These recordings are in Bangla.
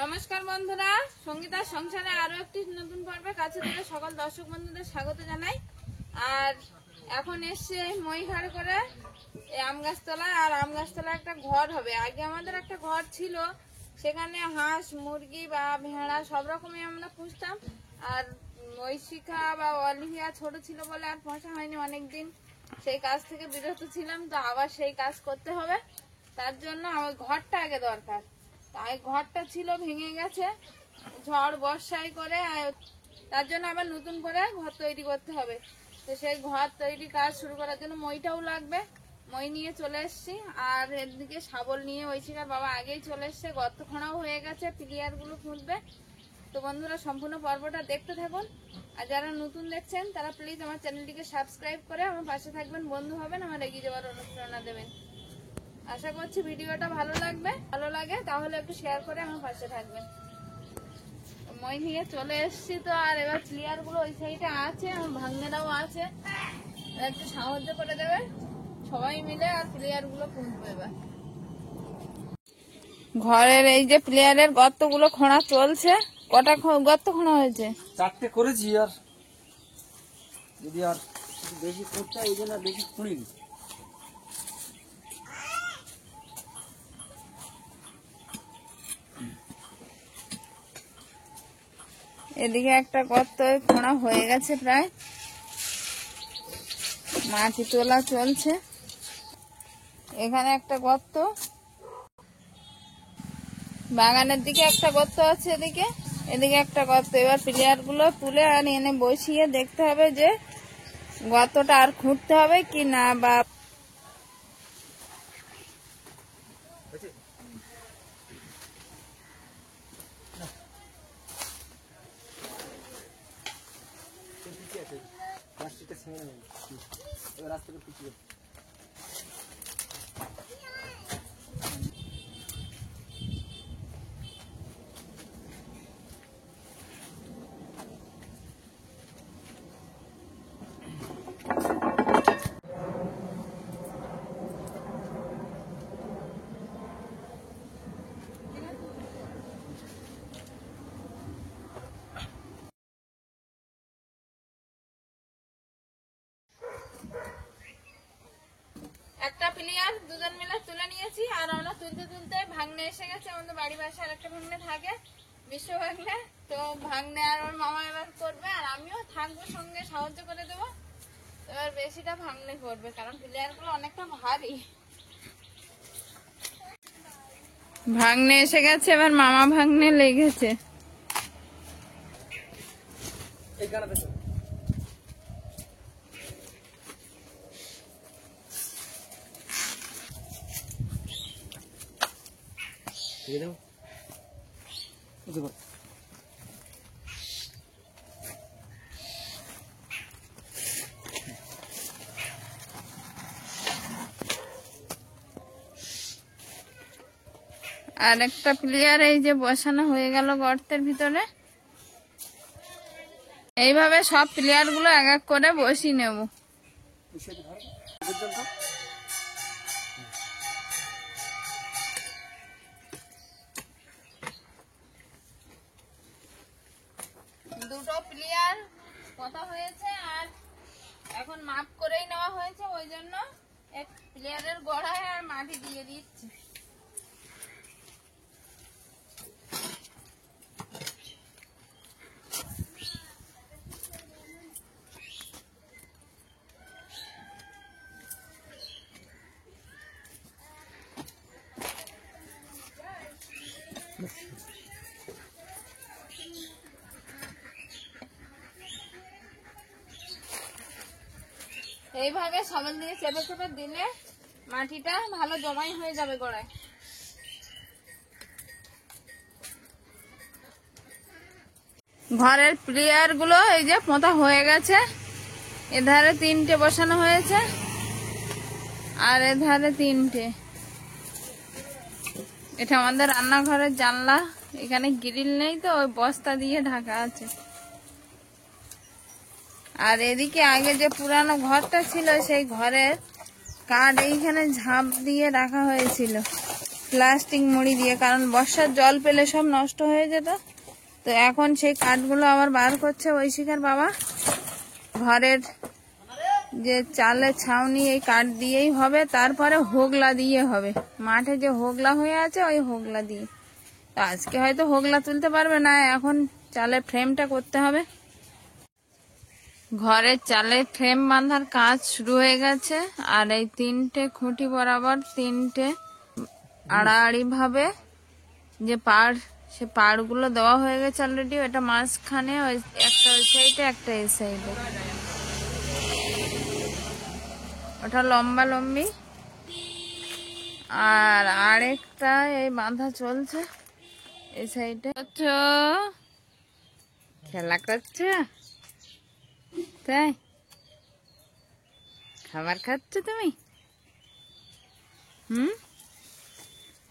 নমস্কার বন্ধুরা, সঙ্গীতার সংসারে আরো একটি নতুন পর্বে কাছে থেকে সকল দর্শক বন্ধুদের স্বাগত জানাই। আর এখন এসছে মহিঘাট করে আম গাছতলা। আর আম গাছতলা একটা ঘর হবে। আগে আমাদের একটা ঘর ছিল, সেখানে হাঁস মুরগি বা ভেড়া সব রকমই আমরা পুষতাম। আর ঐশিকা বা অলিভিয়া ছোট ছিল বলে আর পোষা হয়নি অনেকদিন, সেই কাজ থেকে বিরত ছিলাম। তো আবার সেই কাজ করতে হবে, তার জন্য আমার ঘরটা আগে দরকার। তাই ঘরটা ছিল ভেঙে গেছে ঝড় বর্ষায় করে, তার জন্য আবার নতুন করে ঘর তৈরি করতে হবে। তো সেই ঘর তৈরি কাজ শুরু করার জন্য মইটাও লাগবে। মই নিয়ে চলে এসছি। আর এদিকে শাবল নিয়ে ঐশিকার বাবা আগেই চলে এসছে। গর্ত খোঁড়াও হয়ে গেছে, প্লেয়ার গুলো খুঁজবে। তো বন্ধুরা সম্পূর্ণ পর্বটা দেখতে থাকুন। আর যারা নতুন দেখছেন তারা প্লিজ আমার চ্যানেলটিকে সাবস্ক্রাইব করে আমার পাশে থাকবেন, বন্ধু হবেন, আমার এগিয়ে যাওয়ার অনুপ্রেরণা দেবেন। আশা করছি ভিডিওটা ভালো লাগে তাহলে একটু শেয়ার করে আমার পাশে থাকবেন। মই নিয়ে চলে এসছি তো। আর এবার প্লেয়ার গুলো ওই সাইডে আছে, আমার ভাগ্নেরাও আছে, একটু সাহায্য করে দেবে সবাই মিলে। আর প্লেয়ার গুলো খুঁজবে এবার। ঘরের এই যে প্লেয়ারের গর্ত গুলো খোঁড়া চলছে। কটা গর্ত খোঁড়া হয়েছে? 4টে করেছি। আর যদি আর বেশি করতে এই জন্য বেশি খুঁড়িনি। এদিকে একটা গর্ত খোঁড়া হয়ে গেছে, প্রায় মাটি তোলা চলছে। এখানে একটা গর্ত, বাগানের দিকে একটা গর্ত আছে, এদিকে একটা গর্ত। এবার প্লেয়ার গুলো তুলে আর এনে বসিয়ে দেখতে হবে যে গর্তটা আর খুঁড়তে হবে কি না। বা রাস্তাটা পিছিয়ে একটা প্লেয়ার দুজন মিলে তুলে নিয়েছি। আর আমরা তুলতে ভাগ্নে এসে গেছে। আমাদের বাড়ি পাশে আর একটা ভাগ্নে থাকে, বিশ্ব ভাগ্নে। তো ভাগ্নে আর ওর মামা এবার করবে, আর আমিও থাকবো সঙ্গে, সাহায্য করে দেবো। এবার বেশিটা ভাগ্নে করবে, কারণ প্লেয়ার গুলো অনেকটা ভারী। ভাগ্নে এসে গেছে, এবার মামা ভাগ্নে লেগেছে। এই গানা দেখো। দিয়ে দাও। দেখো আর একটা প্লেয়ার এই যে বসানো হয়ে গেল গর্তের ভিতরে। এইভাবে সব প্লেয়ার গুলো এক এক করে বসিয়ে নেব। দুটো প্লেয়ার কথা হয়েছে, আর এখন মাপ করেই নেওয়া হয়েছে। ওই জন্য এক প্লেয়ারের গড়ায় আর মাটি দিয়ে দিচ্ছি। এইভাবে সামন দিয়ে চেপে চেপে দিলে মাটিটা ভালো জমাই হয়ে যাবে গোড়ায়। ঘরের প্লেয়ার গুলো এই যে পোঁতা হয়ে গেছে। এধারে 3টে বসানো হয়েছে, আর এধারে 3টে। এটা আমাদের রান্নাঘরের জানলা, এখানে গ্রিল নেই তো ওই বস্তা দিয়ে ঢাকা আছে। আর এদিকে আগে যে পুরানো ঘরটা ছিল, সেই ঘরের কাঠ এইখানে ঝাঁপ দিয়ে রাখা হয়েছিল। প্লাস্টিক মুড়ি দিয়ে, কারণ বর্ষার জল পেলে সব নষ্ট হয়ে যেত। তো এখন সেই কাঠগুলো আবার বার করছে ঐশিকার বাবা। ঘরের যে চালের ছাউনি এই কাঠ দিয়েই হবে, তারপরে হোগলা দিয়ে হবে। মাঠে যে হোগলা হয়ে আছে ওই হোগলা দিয়ে। তো আজকে হয়তো হোগলা তুলতে পারবে না, এখন চালের ফ্রেমটা করতে হবে। ঘরের চালের ফ্রেম বাঁধার কাজ শুরু হয়ে গেছে। আর এই 3টে খুঁটি বরাবর 3টে আড়াআড়ি ভাবে যে পাড়, সে পাড়গুলো দেওয়া হয়ে গেছে অলরেডি। এটা মাঝখানে একটা ওই সাইডে একটা এই সাইডে, ওটা লম্বা লম্বি। আর আরেকটা এই বাঁধা চলছে এই সাইডে। খেলা করছো তাই? খাবার খাচ্ছ তুমি?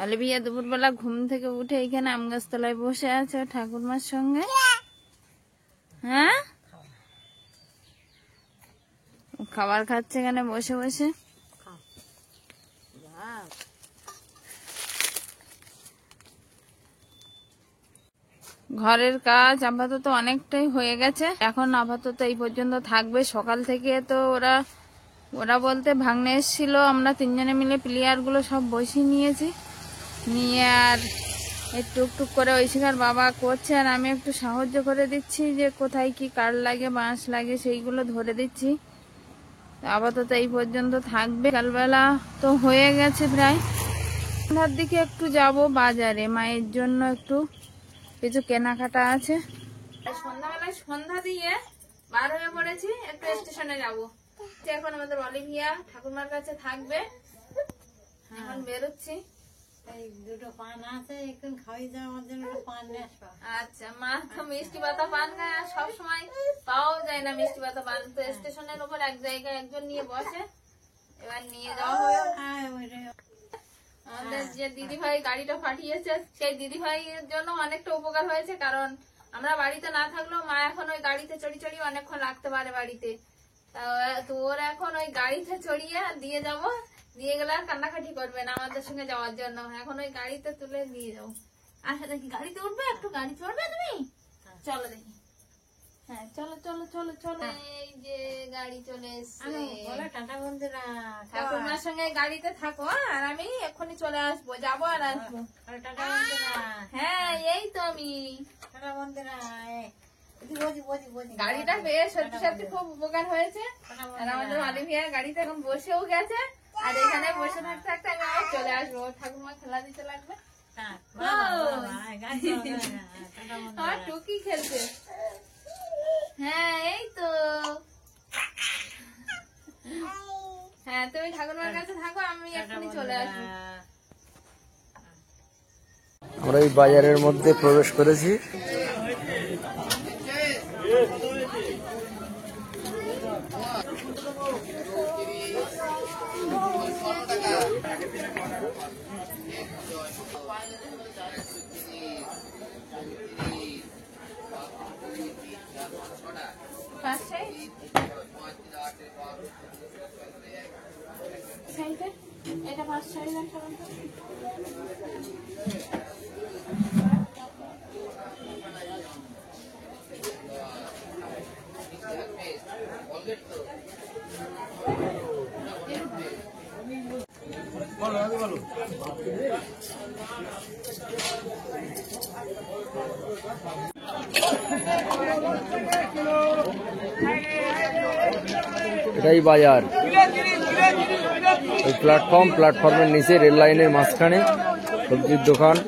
অলিভিয়া দুপুরবেলা ঘুম থেকে উঠে এইখানে আম গাছতলায় বসে আছে ঠাকুরমার সঙ্গে। হ্যাঁ, খাবার খাচ্ছে এখানে বসে বসে। ঘরের কাজ আপাতত অনেকটাই হয়ে গেছে, এখন আপাতত এই পর্যন্ত থাকবে। সকাল থেকে তো ওরা বলতে ভাগ্নে এসেছিল, আমরা 3জনে মিলে প্লেয়ার গুলো সব বসিয়ে নিয়েছি, নিয়ে আর টুকটুক করে ঐশিকার বাবা করছে আর আমি একটু সাহায্য করে দিচ্ছি, যে কোথায় কি কাঠ লাগে বাঁশ লাগে সেইগুলো ধরে দিচ্ছি। আপাতত এই পর্যন্ত থাকবে। কালবেলা তো হয়ে গেছে প্রায়, সন্ধ্যার দিকে একটু যাব বাজারে, মায়ের জন্য একটু কিছু কেনাকাটা আছে। সন্ধ্যাবেলায় সন্ধ্যা দিয়ে বার হয়ে পড়েছি, একটু স্টেশনে যাবো। এখন আমাদের অলিভিয়া ঠাকুরমার কাছে থাকবে, এখন বেরোচ্ছি। দুটো পান আছে, একটু খাওয়াই যাও আমার জন্য পান নিয়ে আসবা। আচ্ছা, মা তো মিষ্টি পাতা পান খায়, আর সবসময় পাওয়াও যায় না মিষ্টি পাতা পান। তো স্টেশনের উপর এক জায়গায় একজন নিয়ে বসে, এবার নিয়ে যাওয়া হবে। আমাদের যে দিদিভাই গাড়িটা পাঠিয়েছে, সেই দিদিভাইয়ের জন্য অনেকটা উপকার হয়েছে, কারণ আমরা বাড়িতে না থাকলেও মা এখন ওই গাড়িতে চড়ি অনেকক্ষণ রাখতে পারে বাড়িতে। তো ওরা এখন ওই গাড়িতে চড়িয়ে দিয়ে যাব, দিয়ে গেলে আর কান্নাকাটি করবে না আমাদের সঙ্গে যাওয়ার জন্য। এখন ওই গাড়িতে তুলে দিয়ে যাবো। আচ্ছা, দেখি গাড়িতে উঠবে, একটু গাড়ি চড়বে তুমি? চলো দেখি। হ্যাঁ, চলো চলো চলো চলো। এই যে গাড়ি চলে এসছে। টাটা বন্ধুরা, ঠাকুরমার সঙ্গে গাড়িতে থাকো, আর আমি এক্ষুনি চলে আসবো, যাবো আর আসবো। টাটা বন্ধুরা। হ্যাঁ, এই তো আমি। টাটা বন্ধুরা, গাড়িটা পেয়ে সত্যি সত্যি খুব উপকার হয়েছে। আর আমাদের অলিভিয়া গাড়িতে এখন বসেও গেছে, আর এখানে বসে থাকতে থাকতে আমি আবার চলে আসবো। ঠাকুরমা খেলা দিতে লাগবে, আমার টুকি খেলছে। হ্যাঁ, এই তো। হ্যাঁ, তুমি ঠাকুরমার কাছে থাকো, আমি এক্ষুনি চলে আসবো। আমরা এই বাজারের মধ্যে প্রবেশ করেছি। এটা 5-6 লাখ টাকা। এটাই বাজার। ওই প্ল্যাটফর্মের নিচে রেল লাইনের মাঝখানে সবজির দোকান।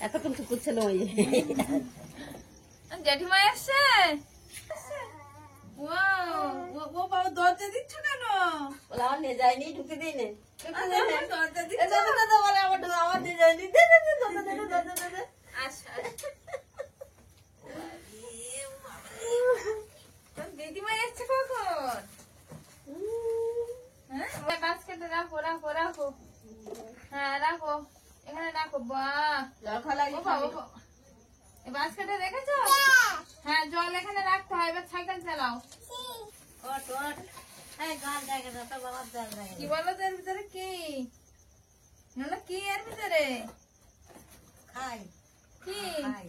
এতক্ষণ তো করছিল ওই জেঠিমা এসছে। ও ও বাবা দরজা দিচ্ছ কেন? বলে আমার নিয়ে যায়নি, ঢুকে দিই নে। দরজা এ দিচ্ছ? দাদা দাদা বলে আমার নিয়ে যায়নি, দে দে দে, দাদা দাদা দাদা দাদা। আচ্ছা তোর দিদিমা এসছে কখন? হ্যাঁ ওই বাস্কেটে রাখো রাখো রাখো। হ্যাঁ রাখো, এখানে রাখো। বাহ জল খাওয়া লাগে ও বাবা, ও বাবা। এই বাস্কেটে রেখেছো? হ্যাঁ জল এখানে রাখতে হয়। এবার সাইকেল চালাও। ওট ওট, এই জল দেখে দাও তো, বাবার জল দেখে কি বলো তো এর ভিতরে কি? না কি এর ভিতরে খাই কি? খাই।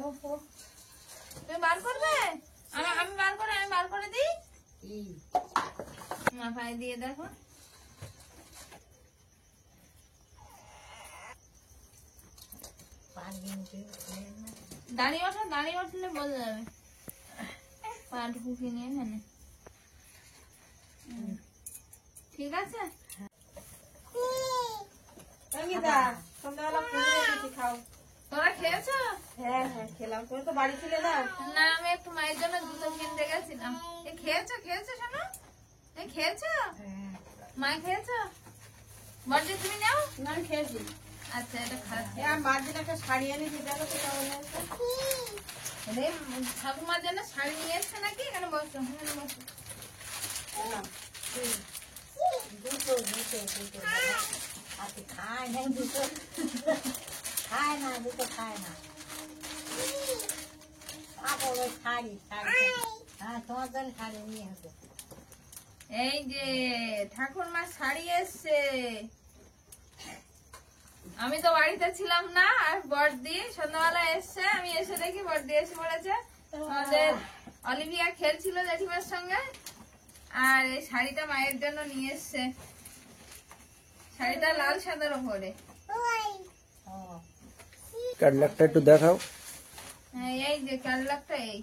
ওহো, তুমি বার করবে? আমি বার করে দিই। কি মাথায় দিয়ে দেখো। পারবি না? দাঁড়িয়ে বসলে বোঝা যাবে। পা ঢুকি নিয়ে এখানে। ঠিক আছে। সঙ্গীতা, সন্ধ্যাবেলা পুজো দিয়েছি, খাও। তোরা খেয়েছো? হ্যাঁ হ্যাঁ খেলাম, তুমি তো বাড়ি ছিলে না। না আমি একটু মায়ের জন্য জুতো কিনতে গেছিলাম। খেয়েছো শোনো? খেয়েছো? মা খেয়েছো? বড়দি তুমি নাও। না আমি খেয়েছি। আচ্ছা এটা খাচ্ছি। আমি বাড়ির একটা শাড়ি এনেছি, দেখো তো কেমন হয়েছে। ঠাকুমার জন্য শাড়ি নিয়ে এসছে নাকি? এখানে বসো, এখানে বসো। না, দুটো দুটো দুটো আচ্ছা খায় না, দুটো খায় না, দুটো খায় না। পাবো ওই শাড়ি শাড়ি, হ্যাঁ তোমার জন্য শাড়ি নিয়ে আসবে। এই যে ঠাকুরমার শাড়ি এসছে। আমি তো বাড়িতে ছিলাম না, আর বড়দি সন্ধ্যাবেলা এসছে। আমি এসে দেখি বড়দি এসে পড়েছে। আমাদের অলিভিয়া খেলছিল জেঠিমার সঙ্গে, আর এই শাড়িটা মায়ের জন্য নিয়ে এসছে। শাড়িটা লাল সাদার উপরে। ও ক্যাডলাকটা একটু দেখাও। হ্যাঁ, এই যে ক্যাটলগটা এই।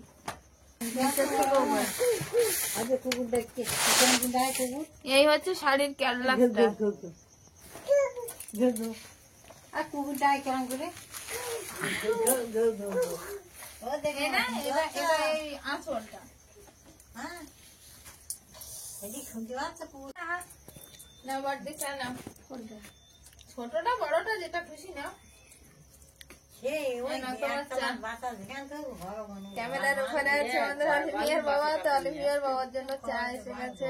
আচ্ছা কুকুর দেখতে কুকুর দেয়, কুকুর এই হচ্ছে শাড়ির ক্যাটলগটা। আর কুকুর দেয় কেমন করে? ও দেখে এটা এটা এই আঁচলটা। হ্যাঁ এদিক শুনতে পাচ্ছ কুকুর? না বড়দি চা নাও। ছোটটা বড়টা যেটা খুশি নাও। সেই ওই এই নাও তোমার চা। একতলার বাতাস এখান থেকে ঘর বানাবো। ক্যামেরার ওখানে আছে আমাদের অলিভিয়ার বাবা, তো অলিভিয়ার বাবার জন্য চা এসে গেছে।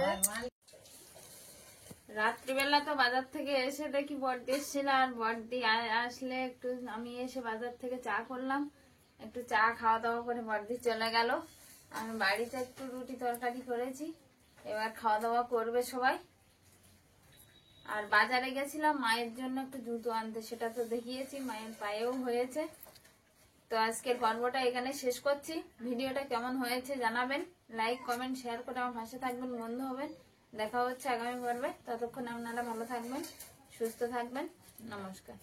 রাত্রিবেলা তো বাজার থেকে এসে দেখি বড়দি এসেছিল, আর বড়দি আসলে একটু আমি এসে বাজার থেকে চা করলাম। একটু চা খাওয়া দাওয়া করে বড়দি চলে গেল। আমি বাড়িতে একটু রুটি তরকারি করেছি, এবার খাওয়া দাওয়া করবে সবাই। আর বাজারে গেছিলাম মায়ের জন্য একটু জুতো আনতে, সেটা তো দেখিয়েছি, মায়ের পায়েও হয়েছে। তো আজকের পর্বটা এখানে শেষ করছি। ভিডিওটা কেমন হয়েছে জানাবেন, লাইক কমেন্ট শেয়ার করে আমার পাশে থাকবেন, বন্ধু হবেন। দেখা হচ্ছে আগামী পর্বে। ততক্ষণ আপনারা ভালো থাকবেন, সুস্থ থাকবেন। নমস্কার।